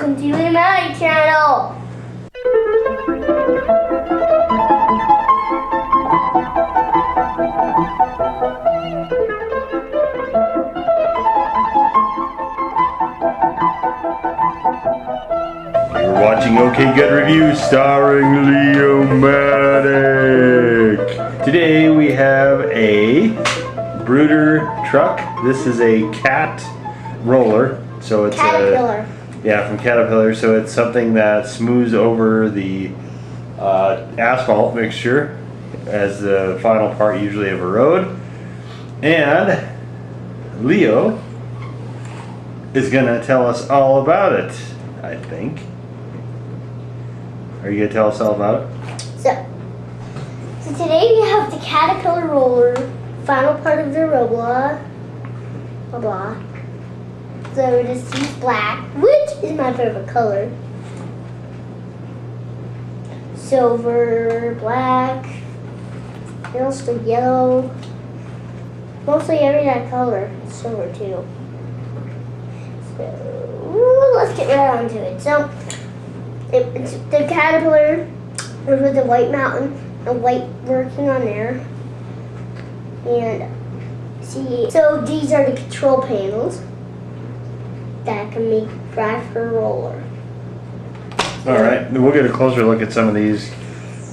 welcome to my channel. You're watching OK Goodreview starring Leo-matic. Today we have a Bruder truck. This is a cat roller. So it's Caterpillar. from Caterpillar. So it's something that smooths over the asphalt mixture as the final part usually of a road. And Leo is gonna tell us all about it, I think. Are you gonna tell us all about it? So today we have the Caterpillar roller, final part of the roller, blah blah. So this is black, which is my favorite color. Silver, black, and also yellow. Mostly every that color. Silver too. So let's get right on to it. So it's the Caterpillar with the white mountain and white working on there. And see, so these are the control panels that can make drive her roller. All right, we'll get a closer look at some of these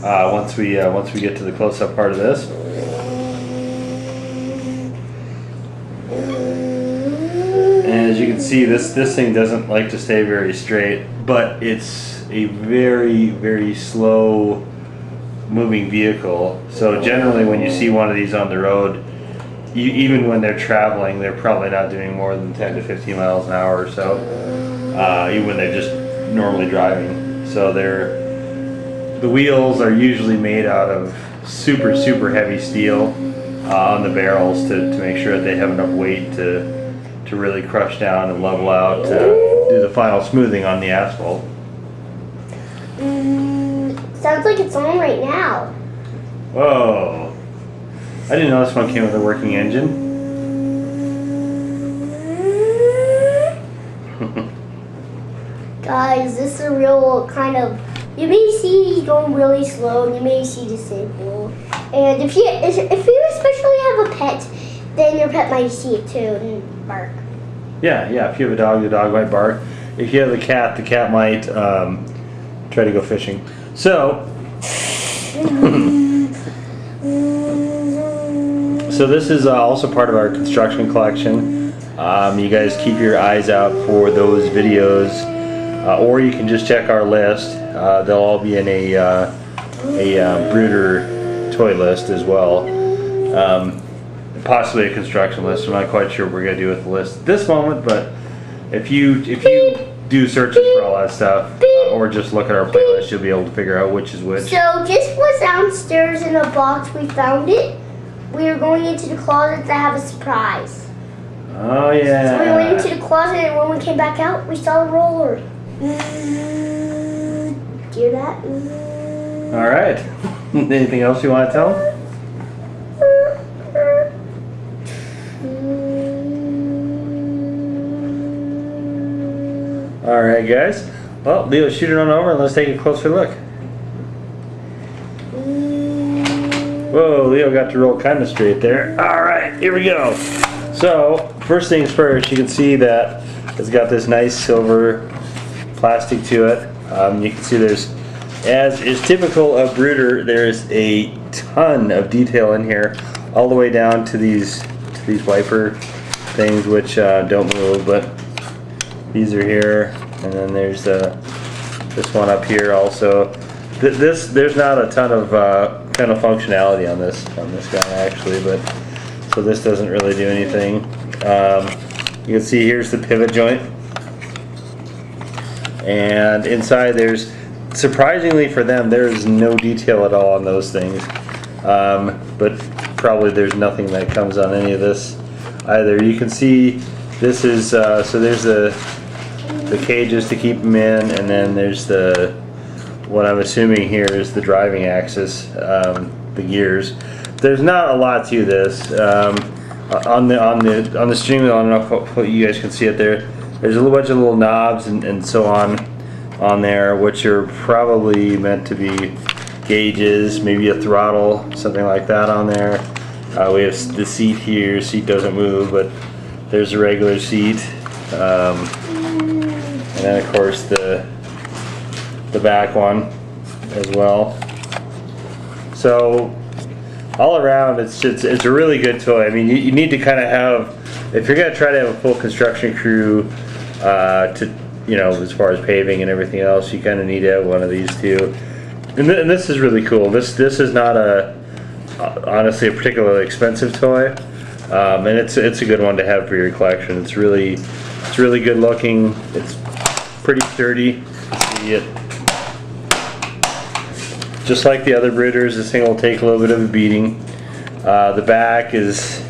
once we get to the close-up part of this. And as you can see, this thing doesn't like to stay very straight, but it's a very, very slow moving vehicle. So generally when you see one of these on the road, even when they're traveling, they're probably not doing more than 10 to 15 miles an hour or so, even when they're just normally driving. So the wheels are usually made out of super, super heavy steel on the barrels to make sure that they have enough weight to really crush down and level out to do the final smoothing on the asphalt. Sounds like it's on right now. Whoa. I didn't know this one came with a working engine. Guys, this is a real kind of, you may see he's going really slow, and you may see disabled. And if you especially have a pet, then your pet might see it too and bark. Yeah, if you have a dog, the dog might bark. If you have the cat might try to go fishing. So, so this is also part of our construction collection. You guys keep your eyes out for those videos, or you can just check our list. They'll all be in a Bruder toy list as well. Possibly a construction list. I'm not quite sure what we're gonna do with the list at this moment, but if you do searches for all that stuff, or just look at our playlist, you'll be able to figure out which is which. So this was downstairs in a box. We found it. We were going into the closet to have a surprise. Oh yeah. So we went into the closet, and when we came back out, we saw a roller. Do you hear that? All right. Anything else you want to tell them? All right, guys. Well, Leo, shoot it on over and let's take a closer look. Whoa, Leo got to roll kind of straight there. All right, here we go. So, first things first, you can see that it's got this nice silver plastic to it. You can see there's, as is typical of Bruder, there's a ton of detail in here, all the way down to these wiper things, which don't move, but these are here, and then there's this one up here also. There's not a ton of kind of functionality on this guy actually, but so this doesn't really do anything. You can see here's the pivot joint, and inside there's, surprisingly for them, there's no detail at all on those things, but probably there's nothing that comes on any of this either. You can see this is so there's the cages to keep them in, and then there's what I'm assuming here is the driving axis, the gears. There's not a lot to this. On the steering wheel, I don't know if you guys can see it there. There's a little bunch of little knobs and so on there, which are probably meant to be gauges, maybe a throttle, something like that on there. We have the seat here. Seat doesn't move, but there's a regular seat. And then of course the back one as well. So all around, it's a really good toy. I mean, you need to kind of have, if you're going to try to have a full construction crew to, you know, as far as paving and everything else, you kind of need to have one of these too. And this is really cool. This is not honestly a particularly expensive toy, and it's a good one to have for your collection. It's really good looking. It's pretty sturdy. You can see it. Just like the other Bruders, this thing will take a little bit of a beating. The back is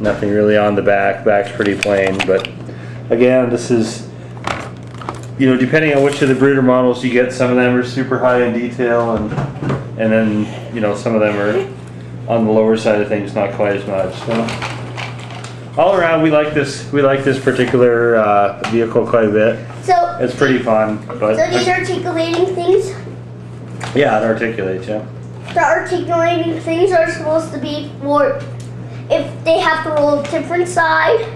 nothing really on the back. Back's pretty plain, but again, this is, you know, depending on which of the Bruder models you get, some of them are super high in detail, and then, you know, some of them are on the lower side of things, not quite as much. So all around, we like this particular vehicle quite a bit. So it's pretty fun. But so these articulating things. Yeah, it articulates, yeah. The articulating things are supposed to be for if they have to roll a different side.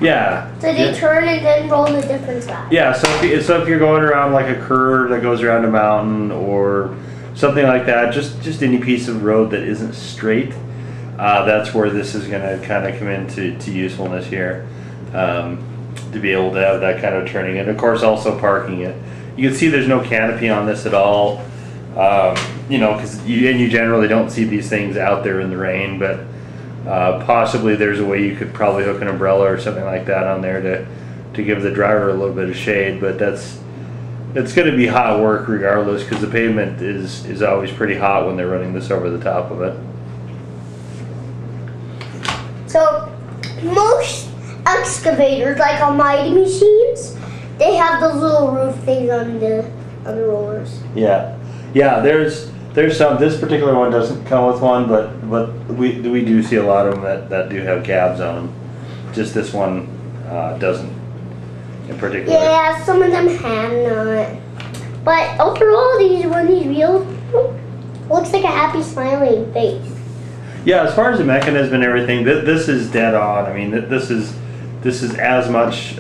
Yeah. So they turn and then roll a different side. Yeah, so if you're going around like a curve that goes around a mountain or something like that, just any piece of road that isn't straight, that's where this is going to kind of come into usefulness here, to be able to have that kind of turning, and of course also parking it. You can see there's no canopy on this at all. You know, because you generally don't see these things out there in the rain, but possibly there's a way you could probably hook an umbrella or something like that on there to give the driver a little bit of shade. But it's going to be hot work regardless, because the pavement is always pretty hot when they're running this over the top of it. So most excavators, like on mighty machines, they have those little roof things on the rollers. Yeah, there's some. This particular one doesn't come with one, but we do see a lot of them that do have cabs on them. Just this one doesn't in particular. Yeah, some of them have not. But overall, these wheels looks like a happy smiling face. Yeah, as far as the mechanism and everything, this is dead on. I mean, this is as much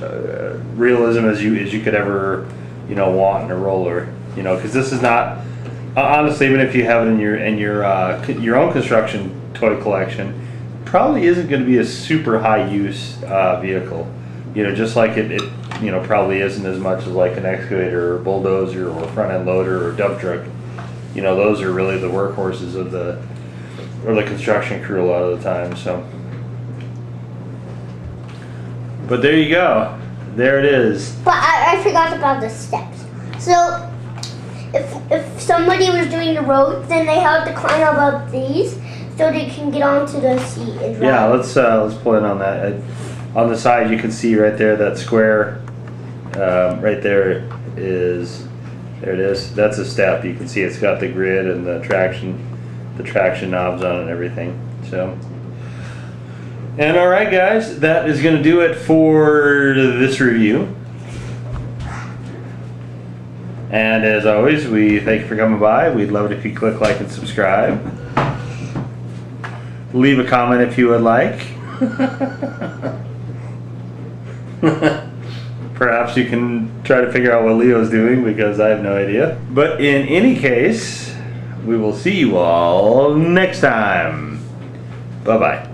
realism as you could ever, you know, want in a roller. You know, because this is not. Honestly, even if you have it in your own construction toy collection, probably isn't going to be a super high use vehicle. You know, just like it you know, probably isn't as much as like an excavator or bulldozer or front end loader or dump truck. You know, those are really the workhorses of the construction crew a lot of the time. So, but there you go. There it is. But I forgot about the steps. So. If somebody was doing the road, then they have to climb up these so they can get onto the seat and drive. Yeah, let's pull in on that. On the side, you can see right there that square. Right there is. There it is. That's a step. You can see it's got the grid and the traction knobs on it and everything. So. And all right, guys, that is going to do it for this review. And as always, we thank you for coming by. We'd love it if you click like and subscribe. Leave a comment if you would like. Perhaps you can try to figure out what Leo's doing, because I have no idea. But in any case, we will see you all next time. Bye-bye.